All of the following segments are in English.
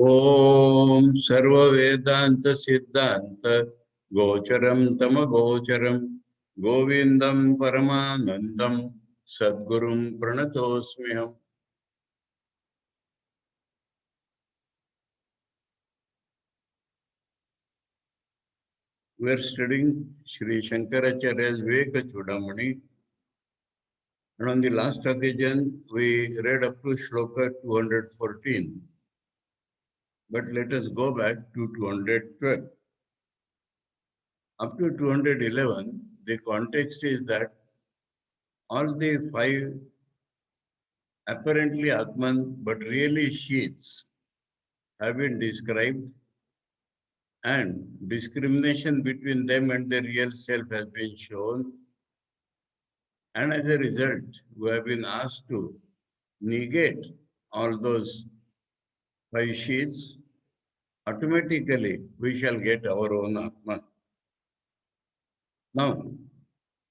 ओम सर्व वेदांत सिद्धांत गोचरम तम गोचरम गोविंदम परमानंदम सद्गुरुं प्रणतोस्म्यहम्. We are studying Sri Shankaracharya's Viveka Chudamani, and on the last occasion we read up to Shloka 214. But let us go back to 212. Up to 211, the context is that all the five apparently Atman, but really sheaths, have been described, and discrimination between them and the real self has been shown. And as a result, we have been asked to negate all those five sheaths. Automatically, we shall get our own Atman. Now,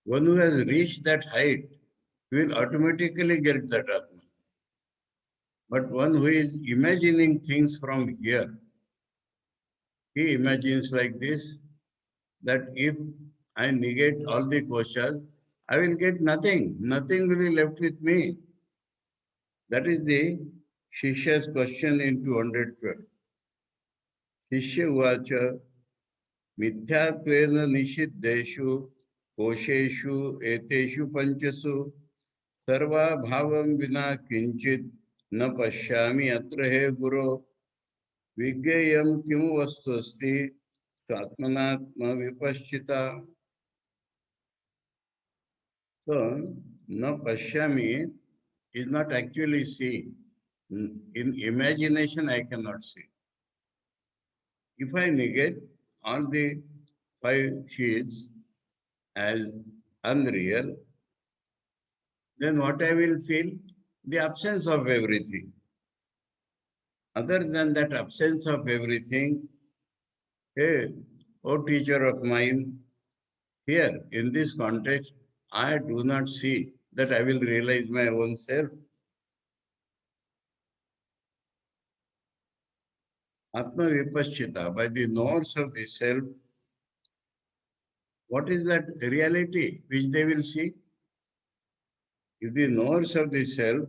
one who has reached that height will automatically get that Atman. But one who is imagining things from here, he imagines like this, that if I negate all the koshas, I will get nothing. Nothing will be left with me. That is the Shishya's question in 212. Shishya Uvacha Mithyattvena Nishiddeshu Kosheshu Eteshu Panchasu Sarva Bhavam Vina Kinchit Na Pashyami Atra He Guru Vigyayam Kimu Vastu Atmanatma Vipaschita. So, na pashyami is not actually seen. In imagination, I cannot see. If I negate all the five sheets as unreal, then what I will feel? The absence of everything. Other than that absence of everything, hey, oh teacher of mine, here in this context, I do not see that I will realize my own self. Atma Vipaschita, by the knowers of the self, what is that reality which they will see? If the knowers of the self,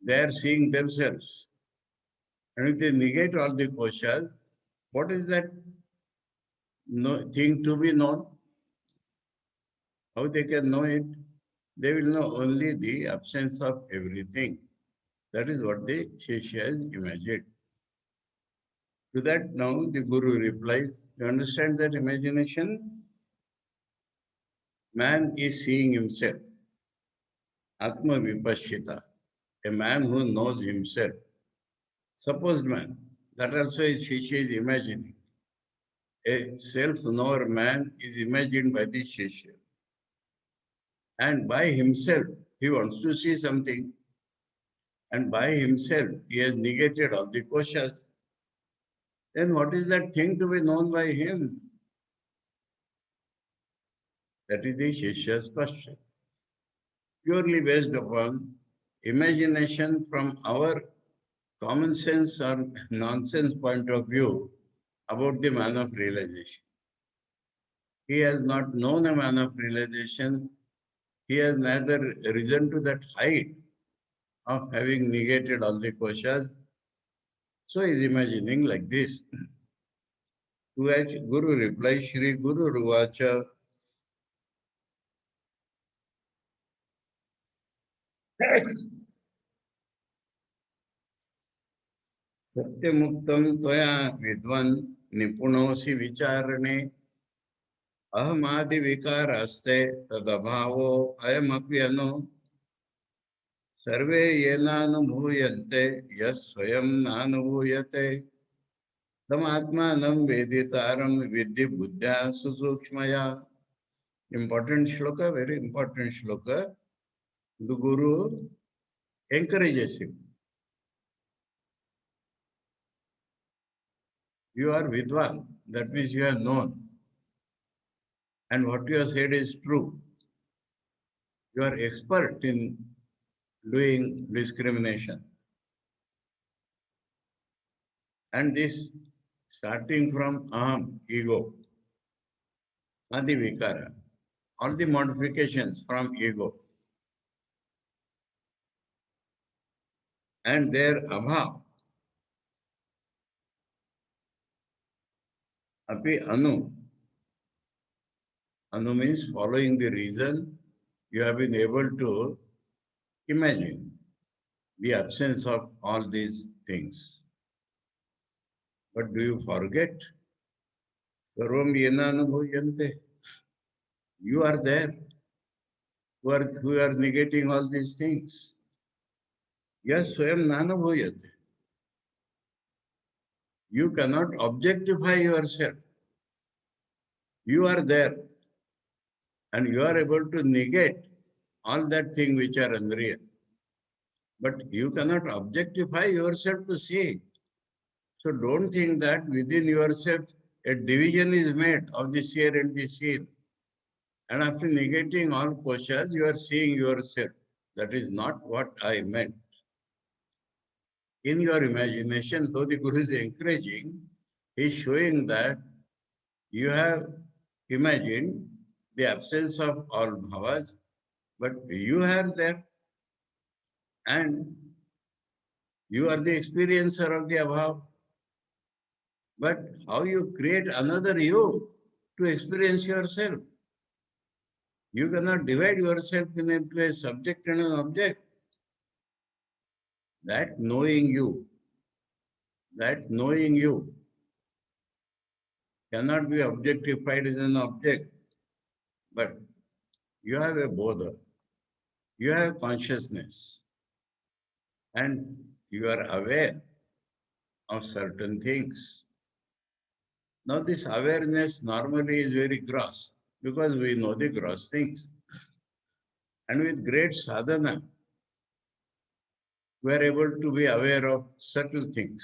they are seeing themselves. And if they negate all the koshas, what is that thing to be known? How they can know it? They will know only the absence of everything. That is what the Shishya has imagined. To that now the Guru replies, you understand that imagination? Man is seeing himself. Atma Vipashita, a man who knows himself. Supposed man, that also is Shishya is imagining. A self-knower man is imagined by the Shishya. And by himself, he wants to see something. And by himself, he has negated all the koshas. Then what is that thing to be known by him? That is the Shishya's question. Purely based upon imagination from our common sense or nonsense point of view about the man of realization. He has not known a man of realization. He has neither risen to that height of having negated all the koshas. So he is imagining like this. To which Guru replies, Shri Guru Ruvacha, Satyamuktam Toya Vidvan Nipunosi Vicharane Ahamadi Vikaraste Tadabhavo Ayamapyano Sarve Yenanubhuyante Yas Swayam Nanubhuyate Tamatmanam Veditaram Vidhi Buddhya Susukshmaya. Important shloka, very important shloka. The Guru encourages him. You are Vidwan, that means you are known. And what you have said is true. You are expert in doing discrimination. And this starting from aham, ego, adi vikara, all the modifications from ego, and their abhav, api anu. Anu means following the reason, you have been able to imagine the absence of all these things. But do you forget? Sarvam yena anubhuyante. You are there who are negating all these things. Yes, swayam nanubhuyate. You cannot objectify yourself. You are there and you are able to negate all that thing which are unreal. But you cannot objectify yourself to see it. So don't think that within yourself a division is made of the seer and the seen. And after negating all koshas, you are seeing yourself. That is not what I meant. In your imagination, though the Guru is encouraging, he is showing that you have imagined the absence of all bhavas, but you are there and you are the experiencer of the abhav. But how you create another you to experience yourself? You cannot divide yourself into a subject and an object. That knowing you cannot be objectified as an object, but you have a bodha, you have consciousness, and you are aware of certain things. Now, this awareness normally is very gross because we know the gross things. And with great sadhana, we are able to be aware of subtle things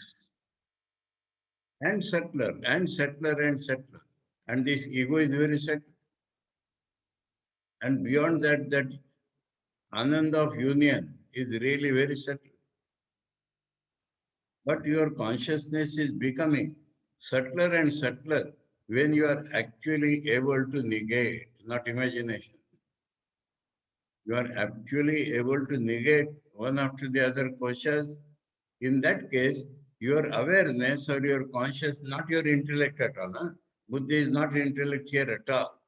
and subtler and subtler and subtler. And this ego is very subtle. And beyond that, that ananda of union is really very subtle. But your consciousness is becoming subtler and subtler when you are actually able to negate, not imagination. You are actually able to negate one after the other koshas. In that case, your awareness or your conscious, not your intellect at all. Huh? Buddhi is not intellect here at all.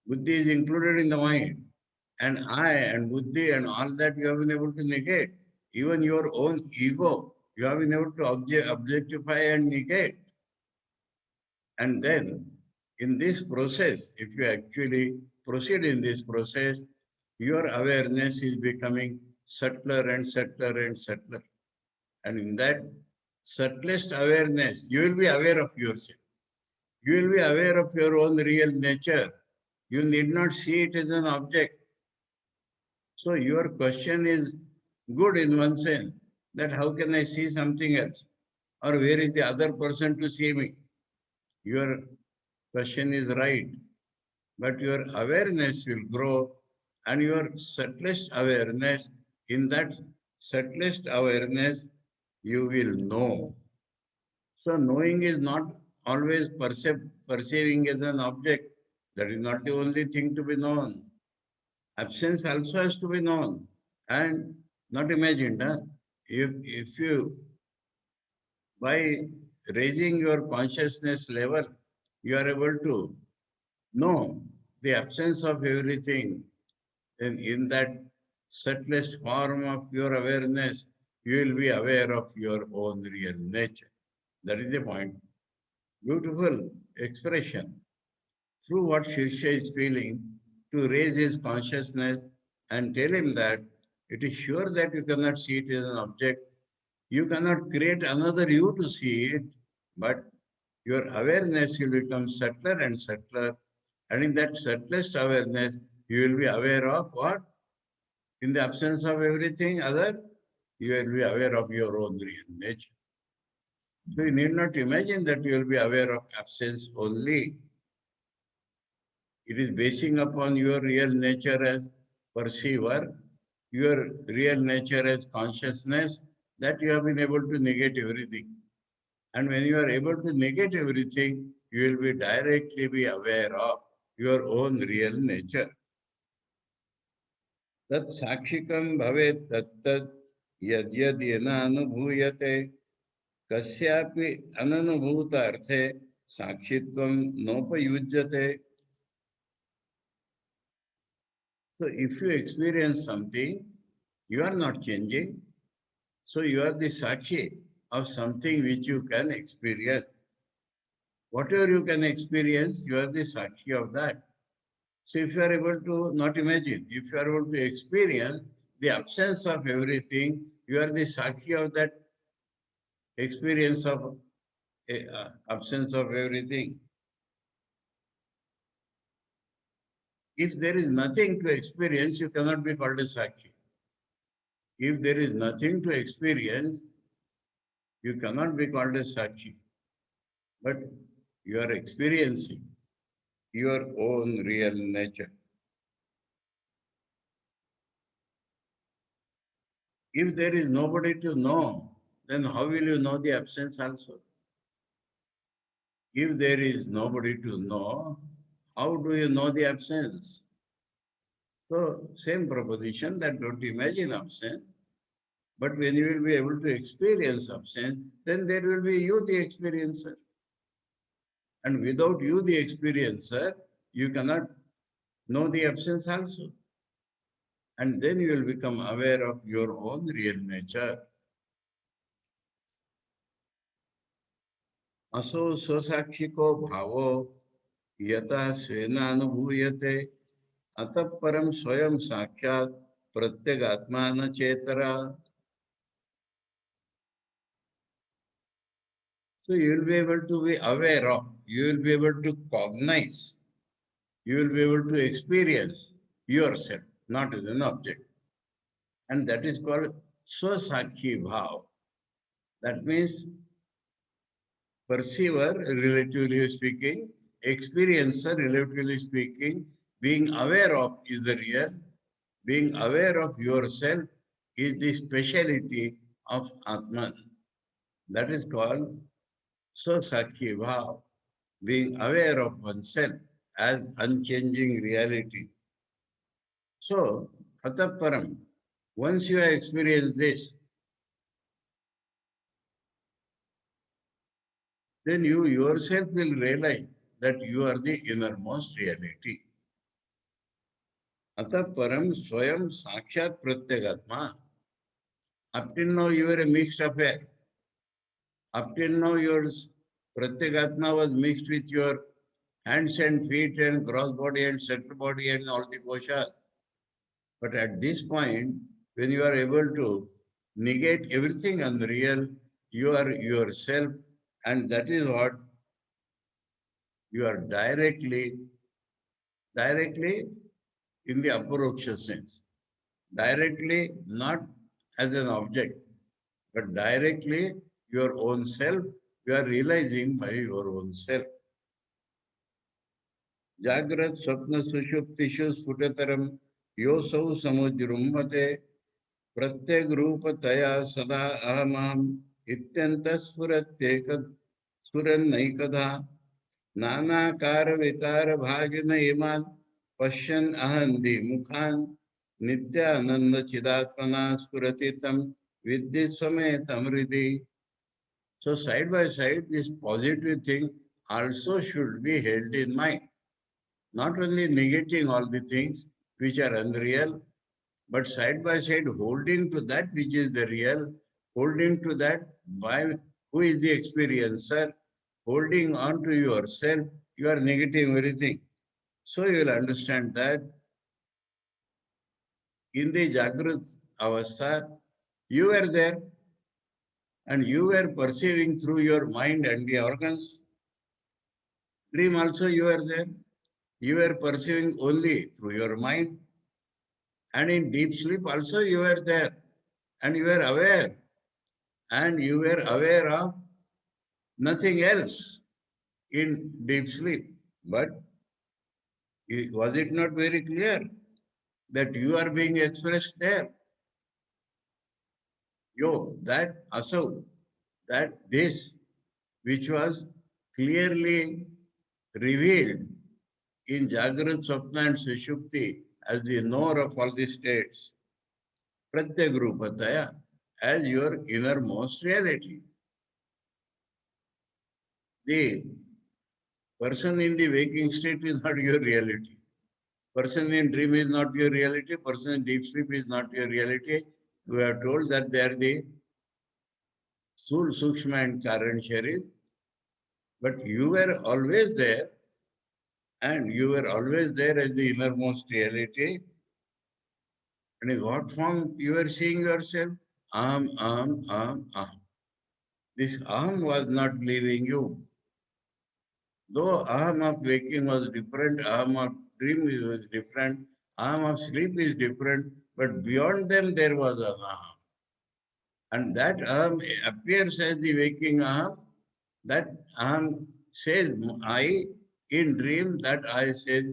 Buddhi is included in the mind. And I and Buddhi and all that you have been able to negate. Even your own ego, you have been able to objectify and negate. And then, in this process, if you actually proceed in this process, your awareness is becoming subtler and subtler and subtler. And in that subtlest awareness, you will be aware of yourself. You will be aware of your own real nature. You need not see it as an object. So your question is good in one sense, that how can I see something else? Or where is the other person to see me? Your question is right, but your awareness will grow and your subtlest awareness, in that subtlest awareness, you will know. So knowing is not always perceiving as an object. That is not the only thing to be known. Absence also has to be known and not imagined. Huh? If you, by raising your consciousness level, you are able to know the absence of everything, then in that subtlest form of your awareness, you will be aware of your own real nature. That is the point. Beautiful expression. Through what Shirsha is feeling, to raise his consciousness and tell him that it is sure that you cannot see it as an object. You cannot create another you to see it, but your awareness will become subtler and subtler. And in that subtlest awareness, you will be aware of what? In the absence of everything other, you will be aware of your own real nature. So you need not imagine that you will be aware of absence only. It is basing upon your real nature as perceiver, your real nature as consciousness, that you have been able to negate everything. And when you are able to negate everything, you will be directly be aware of your own real nature. Tat sakshikam bhavet tat yad yad yena anubhuyate kasyapi ananubhuta arthe sakshitvam nopayujyate. So if you experience something, you are not changing. So you are the sakshi of something which you can experience. Whatever you can experience, you are the sakshi of that. So if you are able to not imagine, if you are able to experience the absence of everything, you are the sakshi of that experience of absence of everything. If there is nothing to experience, you cannot be called a sakshi. If there is nothing to experience, you cannot be called a sakshi. But you are experiencing your own real nature. If there is nobody to know, then how will you know the absence also? If there is nobody to know, how do you know the absence? So, same proposition that don't imagine absence, but when you will be able to experience absence, then there will be you the experiencer. And without you the experiencer, you cannot know the absence also. And then you will become aware of your own real nature. असो स्वसाक्षिको भावो यथा स्वेनानुभूयते अतः परम स्वयं साक्षात प्रत्यगात्मा न चेतरा. So you will be able to be aware of, you will be able to cognize, you will be able to experience yourself, not as an object. And that is called swasakhi bhav. That means perceiver, relatively speaking, experiencer, relatively speaking, being aware of is the real, being aware of yourself is the speciality of Atman. That is called Swasakhi Bhav, being aware of oneself as unchanging reality. So, Ataparam, once you have experienced this, then you yourself will realize that you are the innermost reality. Ataparam Swayam Sakshat Pratyagatma. Up till now, you were a mixed affair. Up till now, your Pratyagatma was mixed with your hands and feet and cross body and center body and all the koshas. But at this point, when you are able to negate everything unreal, you are yourself, and that is what you are directly in the aparoksha sense. Directly, not as an object, but directly your own self, you are realizing by your own self. Jagrat Swapna Sushuptishu Sputataram Yosau Samujrummate Pratyeg Rupataya Sada Ahamam Ityanta Spuratyeka Spurannaikadha Nanakara Vikara Bhagina Iman Pashyan Ahandi Mukhan Nityananda Chidatmana Spuratitam Vidhi Swametam Hridi. So side by side, this positive thing also should be held in mind. Not only negating all the things which are unreal, but side by side holding to that which is the real, holding to that by who is the experiencer, holding on to yourself, you are negating everything. So you will understand that in the Jagrat Avastha, you were there and you were perceiving through your mind and the organs. Dream also you were there. You were perceiving only through your mind. And in deep sleep also you were there. And you were aware. And you were aware of nothing else in deep sleep. But was it not very clear that you are being expressed there? Yo, that asau, that this. which was clearly revealed in Jagrat, Swapna and Sushupti as the knower of all the states, Pratyagrupataya, as your innermost reality. The person in the waking state is not your reality. Person in dream is not your reality. Person in deep sleep is not your reality. We are told that they are the Sul, Sukshma and Karan Sharif, but you were always there and you were always there as the innermost reality. And in what form you were seeing yourself? Aham. This aham was not leaving you. Though aham of waking was different, aham of dream was different, aham of sleep is different, but beyond them there was an aham. And that aham appears as the waking aham. That aham says I in dream, that I says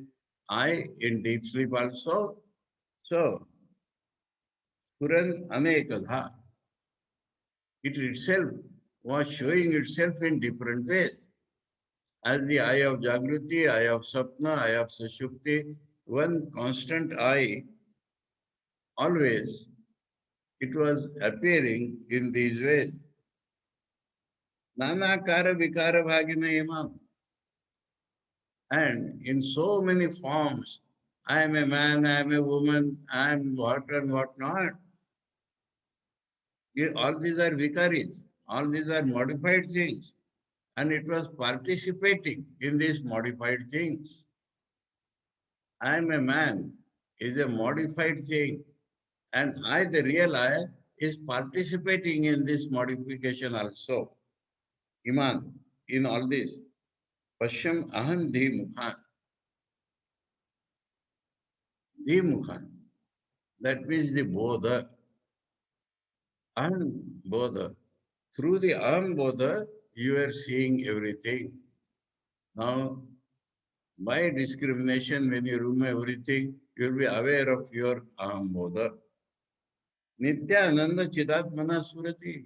I in deep sleep also. So, Puran Anekadha, it itself was showing itself in different ways. As the eye of Jagruti, eye of Sapna, eye of Sushupti, one constant eye, always it was appearing in these ways. Nana Kara Vikara Bhagina Imam. And in so many forms, I am a man, I am a woman, I am what and what not. All these are vikaris, all these are modified things. And it was participating in these modified things. I am a man is a modified thing, and I, the real I, is participating in this modification also. Iman, in all this. Pashyam aham dhimukhan. That means the bodha, aham bodha. Through the aham bodha, you are seeing everything. Now, by discrimination, when you remove everything, you will be aware of your aham bodha. Nityananda Chidatmana Surati.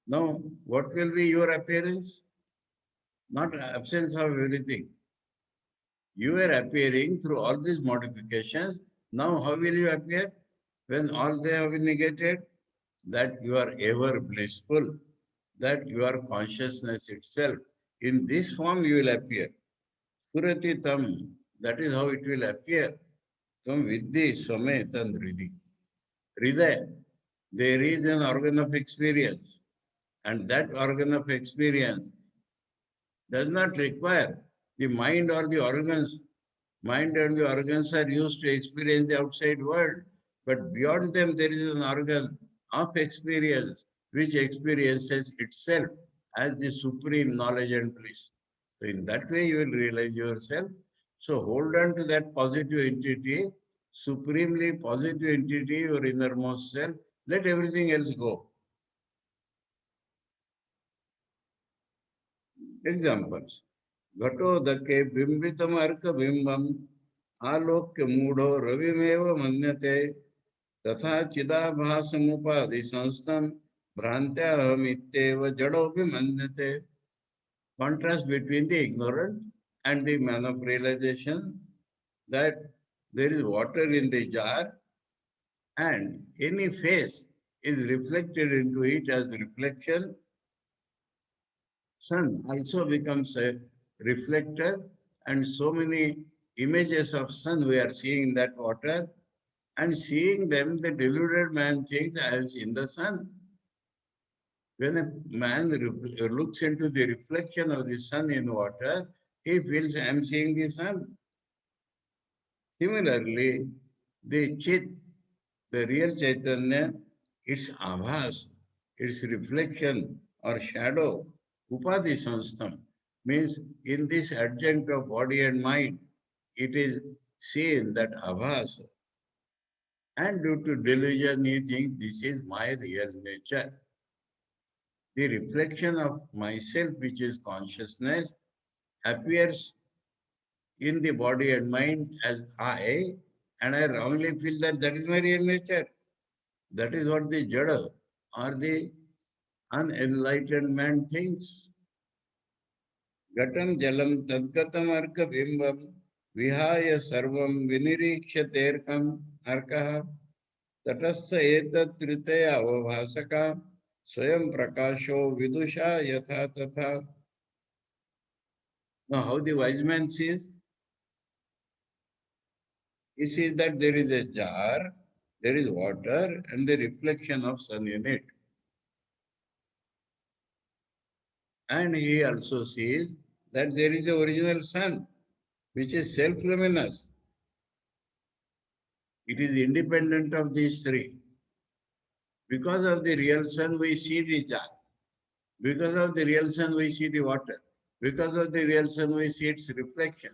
Now, what will be your appearance? Not absence of everything. You are appearing through all these modifications. Now, how will you appear? When all they have been negated, that you are ever blissful, that you are consciousness itself. In this form, you will appear. Surati tam, that is how it will appear. Tam vidhi swame tan hridi. Hridaya, there is an organ of experience, and that organ of experience does not require the mind or the organs. Mind and the organs are used to experience the outside world, but beyond them there is an organ of experience which experiences itself as the supreme knowledge and bliss. So in that way you will realize yourself. So hold on to that positive entity, supremely positive entity, your innermost self. Let everything else go. Examples. घटोदके बिम्बितमर्कबिम्बम् आलोक्य मूढ़ो रविमेव मन्यते तथा चिदाभासमुपाधि संस्थम भ्रांत्याहमित्येव जडोपि मन्यते. Contrast between the ignorant and the man of realization that there is water in the jar and any face is reflected into it as reflection. Sun also becomes a reflector, and so many images of sun we are seeing in that water, and seeing them, the deluded man thinks I have seen the sun. When a man looks into the reflection of the sun in water, he feels I am seeing the sun. Similarly, the chit, the real Chaitanya, its abhas, its reflection or shadow, upadhi samstam, means in this adjunct of body and mind, it is seen that abhas. And due to delusion, he thinks this is my real nature. The reflection of myself, which is consciousness, appears in the body and mind as I, and I wrongly feel that that is my real nature. That is what the Jada or the unenlightened man thinks. Gatam jalam tadgatam arka bimbam vihaya sarvam vinirikshaterkam arkaha tatassa etat tritaya avabhasaka swayam prakasho vidusha yatha tatha. Now how the wise man sees? He sees that there is a jar, there is water and the reflection of sun in it. And he also sees that there is the original sun, which is self-luminous. It is independent of these three. Because of the real sun, we see the jar. Because of the real sun, we see the water. Because of the real sun, we see its reflection.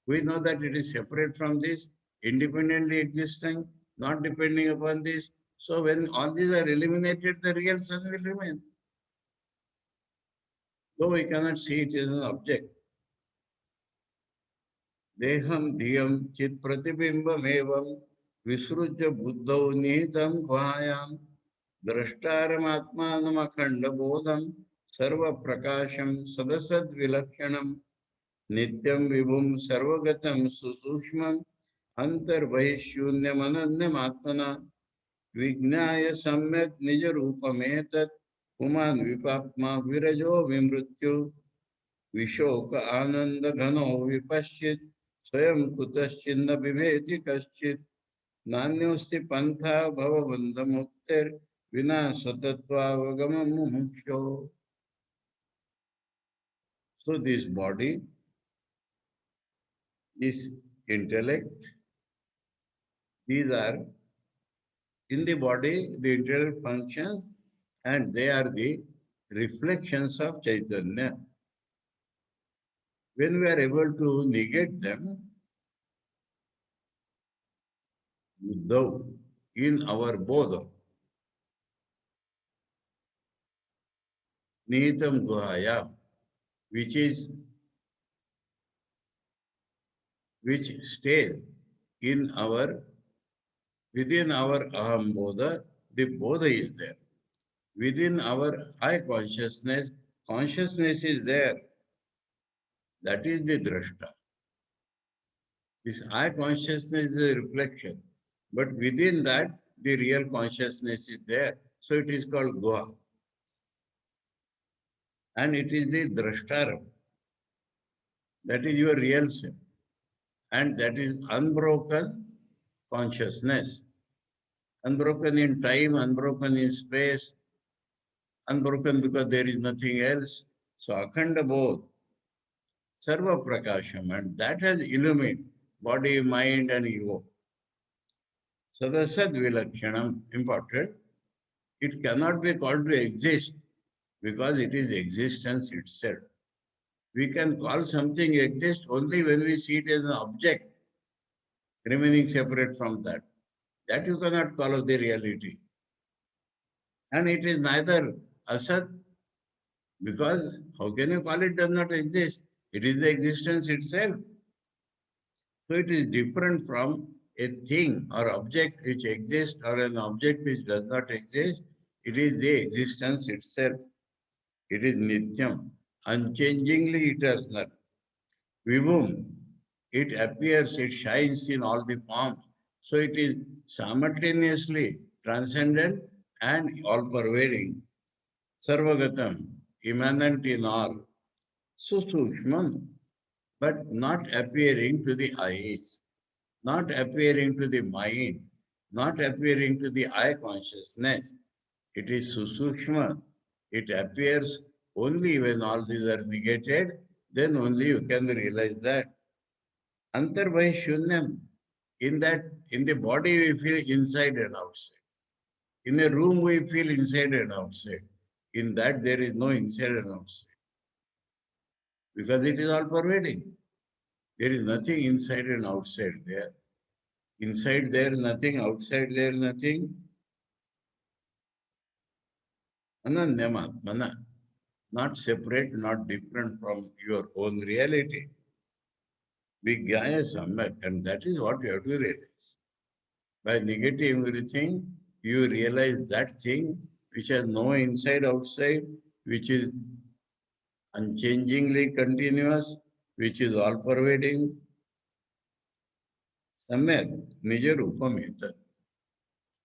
We know that it is separate from this, independently existing, not depending upon this. So when all these are eliminated, the real sun will remain. Though we cannot see it as an object. देहम धियम चित प्रतिबिंबम एवं विसृज्य बुद्धौ निहितं गुहायां द्रष्टारमात्मानमखंड बोधम सर्व प्रकाशम सदसद विलक्षणम नित्यं विभुम सर्वगतं सुसूक्ष्मम अंतर्बहिशून्यमनन्यमात्मना विज्ञाय सम्यक निज रूपमेतत् पुमान् विपाप्मा विरजो विमृत्यु विशोक आनंद घनो विपश्चित स्वयं कुतश्चिन्न बिभेति कश्चित नान्योस्ति पंथा भवबंध मुक्तिर विना स्वतत्वावगम मुमुक्षो. So this body, this intellect, these are in the body, the intellect functions and they are the reflections of Chaitanya. When we are able to negate them, though in our bodha, nihitam guhaya, which is which stays in our within our aham bodha, the bodha is there. Within our high consciousness, consciousness is there. That is the drashta. This high consciousness is a reflection. But within that, the real consciousness is there. So it is called Guha. And it is the drashtaram. That is your real self. And that is unbroken consciousness. Unbroken in time, unbroken in space, unbroken because there is nothing else. So Akhanda both, Sarva Prakasham, and that has illumined body, mind, and ego. Sadasad Vilakshanam, important. It cannot be called to exist because it is existence itself. We can call something exist only when we see it as an object, remaining separate from that. That you cannot call the reality. And it is neither asat because how can you call it does not exist? It is the existence itself. So it is different from a thing or object which exists or an object which does not exist. It is the existence itself. It is nityam, unchangingly eternal. Vibhum, it appears, it shines in all the forms. So it is simultaneously transcendent and all pervading. Sarvagatam, immanent in all. Susukshmam, but not appearing to the eyes, not appearing to the mind, not appearing to the eye consciousness. It is susukshma. It appears only when all these are negated, then only you can realize that. Antarbhai shunyam. In that, in the body we feel inside and outside. In a room we feel inside and outside. In that there is no inside and outside because it is all pervading. There is nothing inside and outside there. Inside there nothing, outside there nothing. Ananyamatmana, not separate, not different from your own reality. Vijnaya samyak, and that is what you have to realize. By negating everything, you realize that thing which has no inside, outside, which is unchangingly continuous, which is all pervading. Samyak Nijar Upamita.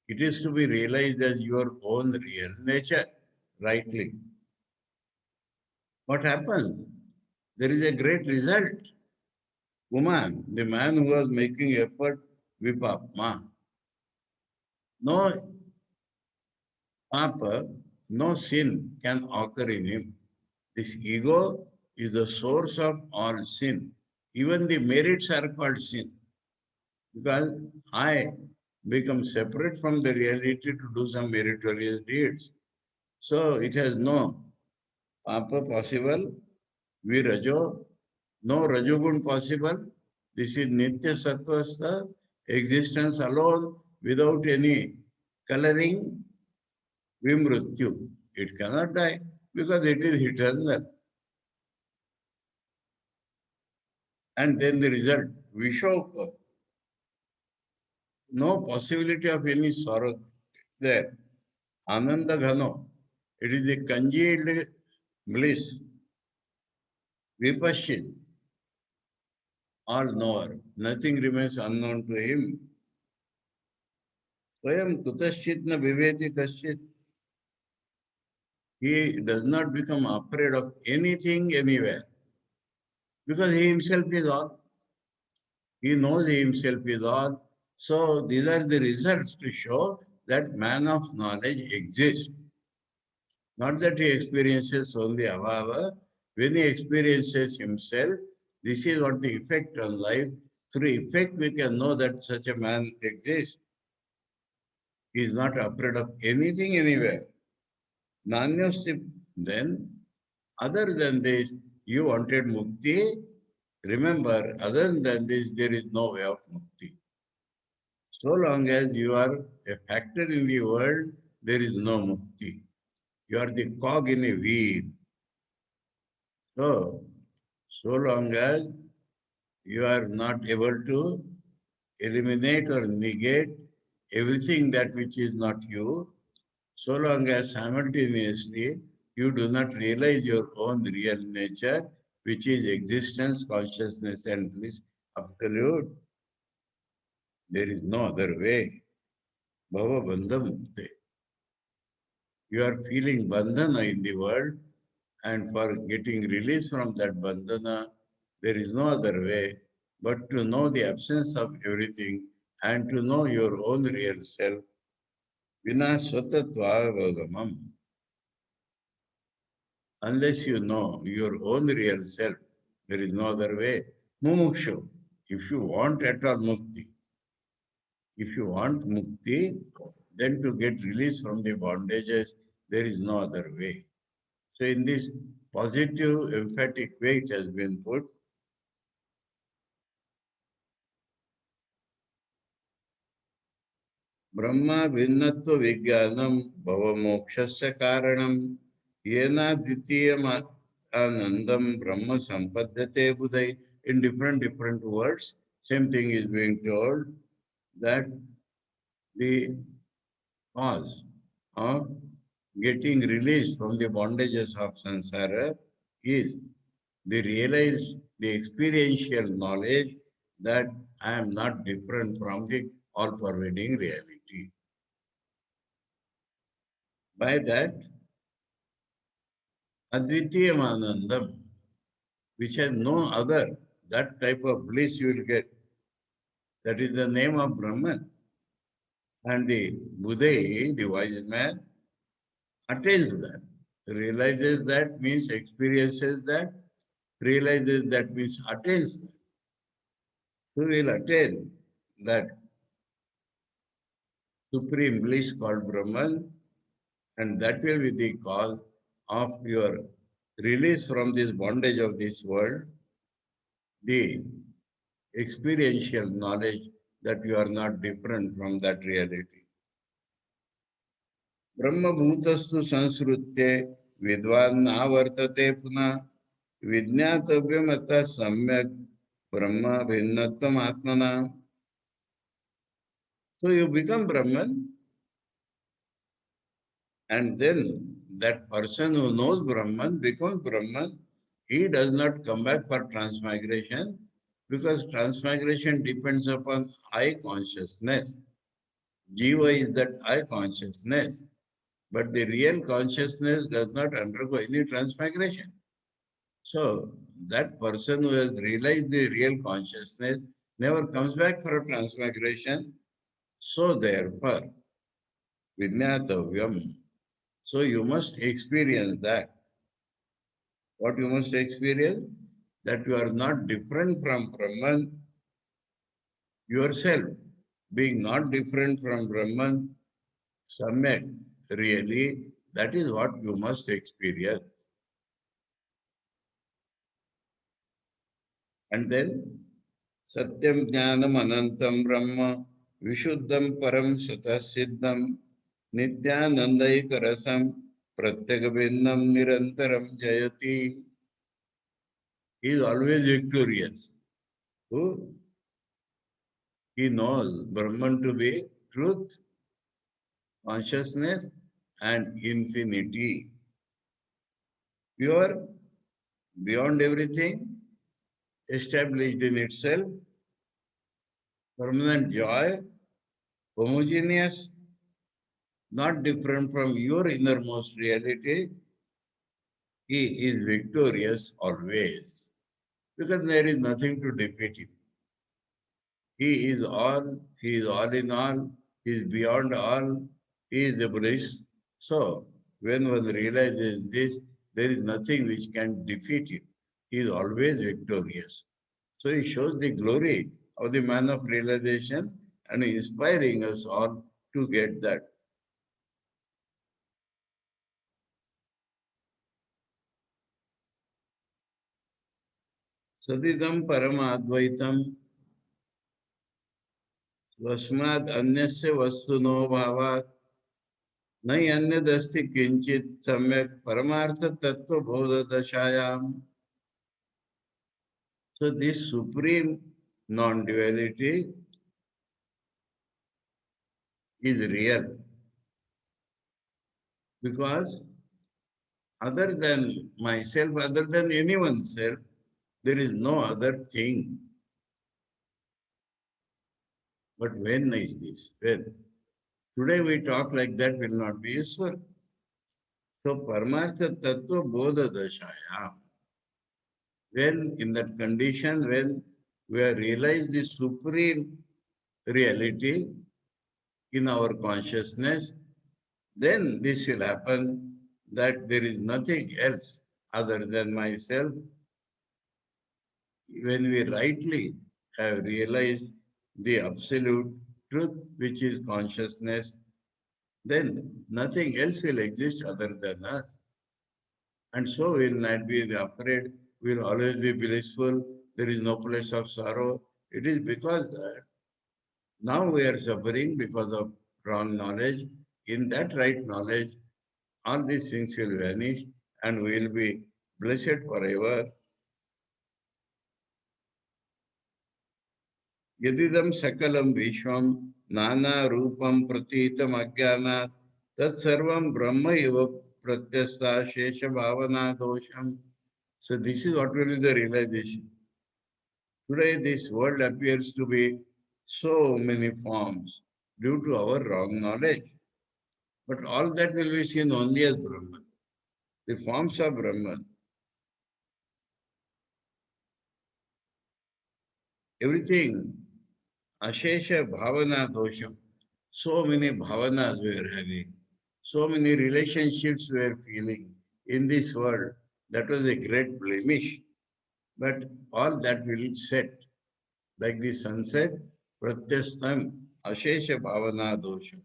It is to be realized as your own real nature, rightly. What happens? There is a great result. Woman, the man who was making effort, Vipapma, no papa, no sin can occur in him. This ego is the source of all sin. Even the merits are called sin because I become separate from the reality to do some meritorious deeds. So it has no papa possible, virajo, no rajogun possible. This is nitya sattvastha, existence alone without any coloring, vimrutyu. It cannot die because it is eternal. And then the result, vishoka, no possibility of any sorrow there. Ananda Ghano, it is a congealed bliss. Vipashit, all knower. Nothing remains unknown to him. Swayam kutaschit na viveti kaschit. He does not become afraid of anything anywhere because he himself is all. He knows he himself is all. So these are the results to show that man of knowledge exists. Not that he experiences only avava. When he experiences himself, this is what the effect on life. Through effect, we can know that such a man exists. He is not afraid of anything anywhere. Nanyasti, then, other than this, you wanted mukti. Remember, other than this, there is no way of mukti. So long as you are a factor in the world, there is no mukti. You are the cog in a wheel. So long as you are not able to eliminate or negate everything that which is not you, so long as simultaneously you do not realize your own real nature, which is existence, consciousness, and bliss, absolute, there is no other way. Bhava Bandha Mukti. You are feeling bandhana in the world, and for getting release from that bandhana, there is no other way but to know the absence of everything and to know your own real self. Vina Swatatvagamam. Unless you know your own real self, there is no other way. Mumukshu, if you want at all mukti, if you want mukti, then to get release from the bondages, there is no other way. So in this positive, emphatic way it has been put, Brahma भिन्नत्व विज्ञानम भवमोक्षस्य कारणम येना द्वितीयम आनंदम ब्रह्म संपद्यते बुधै. In different words, same thing is being told that the cause of getting released from the bondages of samsara is the realized, the experiential knowledge that I am not different from the all-pervading reality. By that, Advitiyam Anandam, which has no other, that type of bliss you will get. That is the name of Brahman. And the Buddha, the wise man, attains that. Realizes that means experiences that. Realizes that means attains that. Who will attain that supreme bliss called Brahman, and that will be the cause of your release from this bondage of this world, the experiential knowledge that you are not different from that reality. Brahma bhutastu sansrutye vidvan navartate puna vijnatavyam atta samyak brahma bhinnatvam atmana. So you become Brahman, and then that person who knows Brahman becomes Brahman he does not come back for transmigration because transmigration depends upon I consciousness. Jiva is that I consciousness, but the real consciousness does not undergo any transmigration. So that person who has realized the real consciousness never comes back for a transmigration. So therefore, vinyatavyam. So you must experience that. What you must experience? That you are not different from Brahman yourself. Being not different from Brahman, Samyak, really, that is what you must experience. And then, Satyam Jnanam Anantam Brahma, Vishuddham Param Sata Siddham, Nityanandaika Rasam, Pratyagabinnam Nirantaram Jayati. He is always victorious. Who? He knows Brahman to be truth, consciousness, and infinity. Pure, beyond everything, established in itself, permanent joy, homogeneous, not different from your innermost reality. He is victorious always because there is nothing to defeat him. He is all in all, he is beyond all, he is the bliss. So, when one realizes this, there is nothing which can defeat him. He is always victorious. So, he shows the glory of the man of realization and inspiring us all to get that. Sadidam Paramadvaitam Vasmat Anyasya Vastuno Bhavat नहीं अन्यदस्ति किंचित सम्यक परमार्थ तत्व बोध दशायाम. So this supreme non-duality is real because other than myself, other than anyone's self, there is no other thing. But when is this? When? Today we talk like that will not be useful. So Paramartha Tattva Bodha Dashaya. When in that condition, when we have realized the supreme reality in our consciousness, then this will happen that there is nothing else other than myself. When we rightly have realized the absolute truth, which is consciousness, then nothing else will exist other than us. And so we will not be afraid, we will always be blissful, there is no place of sorrow. It is because that now we are suffering because of wrong knowledge. In that right knowledge, all these things will vanish and we will be blessed forever. Yadidam sakalam vishwam nana rupam pratitam ajnanat tat sarvam brahma eva pratyastha shesha bhavana dosham. So this is what will be the realization. Today this world appears to be so many forms due to our wrong knowledge. But all that will be seen only as Brahman. The forms of Brahman. Everything, Ashesha Bhavana Dosham. So many bhavanas we are having. So many relationships we are feeling in this world. That was a great blemish. But all that will set like the sunset, Pratyastam, Ashesha Bhavana Dosham.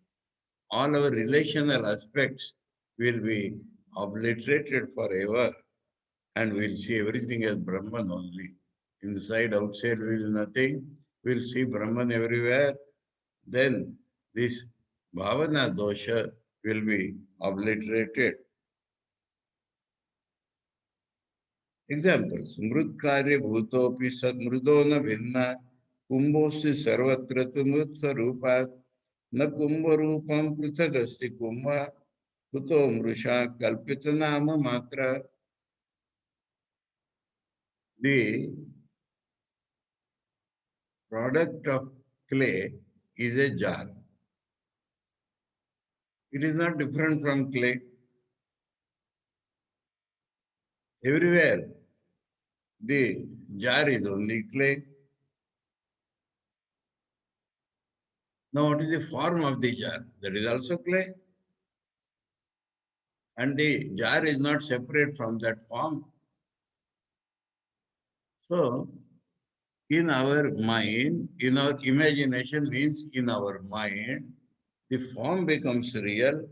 All our relational aspects will be obliterated forever and we'll see everything as Brahman only. Inside, outside, will nothing. We'll see Brahman everywhere. Then this Bhavana dosha will be obliterated. Examples. Mrutkarya bhutopi sadmrudo na bhinna kumbhosti sarvatra tu mrutsarupat na kumbharupam prithagasti kumbha kuto mrusha kalpitanama matra. The product of clay is a jar. It is not different from clay. Everywhere, the jar is only clay. Now, what is the form of the jar? That is also clay. And the jar is not separate from that form. So, in our mind, in our imagination means in our mind, the form becomes real,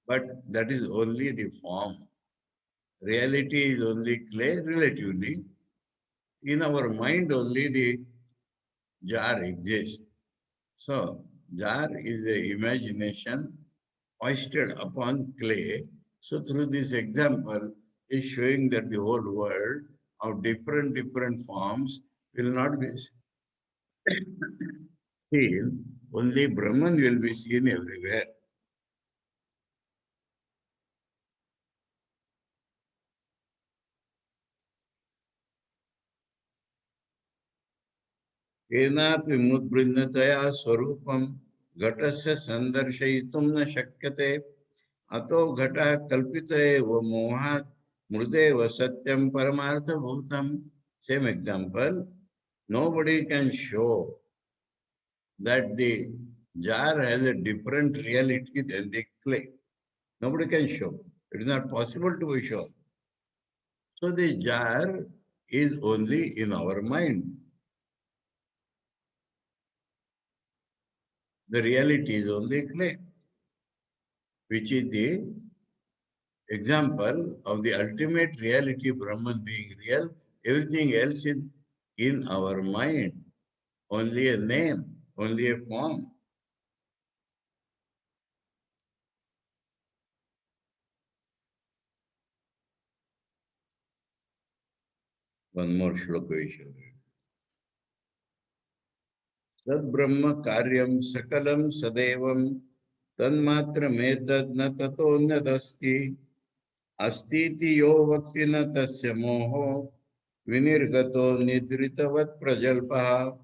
but that is only the form. Reality is only clay relatively. In our mind, only the jar exists. So, jar is a imagination foisted upon clay. So, through this example, is showing that the whole world of different forms will not be seen, only Brahman will be seen everywhere. केनापि मुद्बृन्नतया स्वरूपं घटस्य सन्दर्शयितुं न शक्यते अतो घटः कल्पित एव मोहात् मृदेव सत्यं परमार्थभूतम्. Same example, nobody can show that the jar has a different reality than the clay. Nobody can show. It is not possible to be shown. So the jar is only in our mind. The reality is only clay, which is the example of the ultimate reality, Brahman being real. Everything else is in our mind, only a name, only a form. One more shloka we shall read. Sad Brahma Karyam Sakalam Sadevam Tanmatrametad na tatonyadasti Astiti yo vakti na tasya moho Vinirgato nidritavat prajalpaha.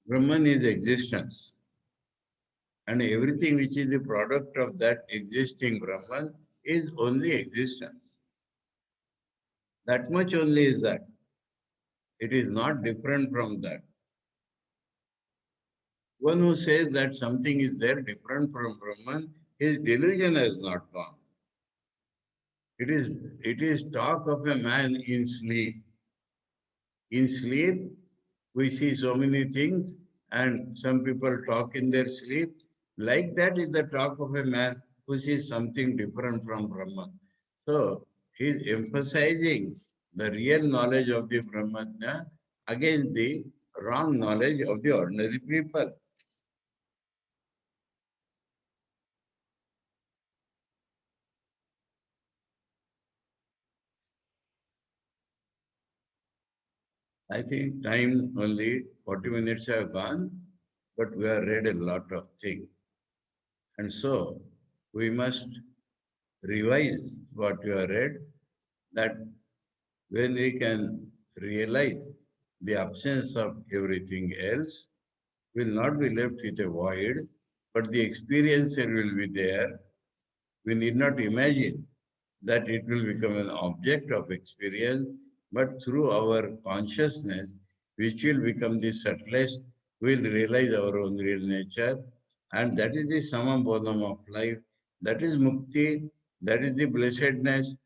Brahman is existence. And everything which is the product of that existing Brahman is only existence. That much only is that. It is not different from that. One who says that something is there different from Brahman, his delusion has not gone. It is talk of a man in sleep. In sleep, we see so many things, and some people talk in their sleep. Like that is the talk of a man who sees something different from Brahman. So he is emphasizing the real knowledge of the Brahmajna against the wrong knowledge of the ordinary people. I think time only 40 minutes have gone, but we have read a lot of things. And so we must revise what we have read, that when we can realize the absence of everything else, will not be left with a void, but the experiencer will be there. We need not imagine that it will become an object of experience, but through our consciousness, which will become the subtlest, we will realize our own real nature. And that is the summum bonum of life. That is mukti, that is the blessedness.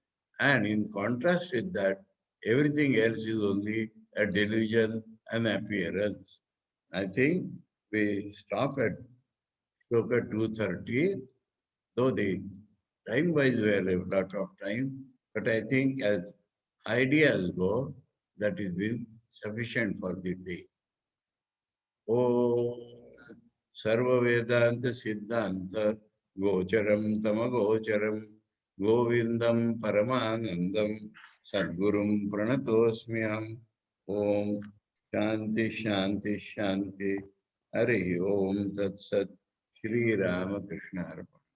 And in contrast with that, everything else is only a delusion and appearance. I think we stop at Shloka 230, though the time-wise we have a lot of time, but I think as ideas go, that is been sufficient for the day. Oh, Sarva Vedanta Siddhanta Gocharam Tamagocharam Govindam Paramanandam Sadgurum Pranatosmyam Om Shanti Shanti Shanti Hari Om Tat Sat Shri Ramakrishna Arpana.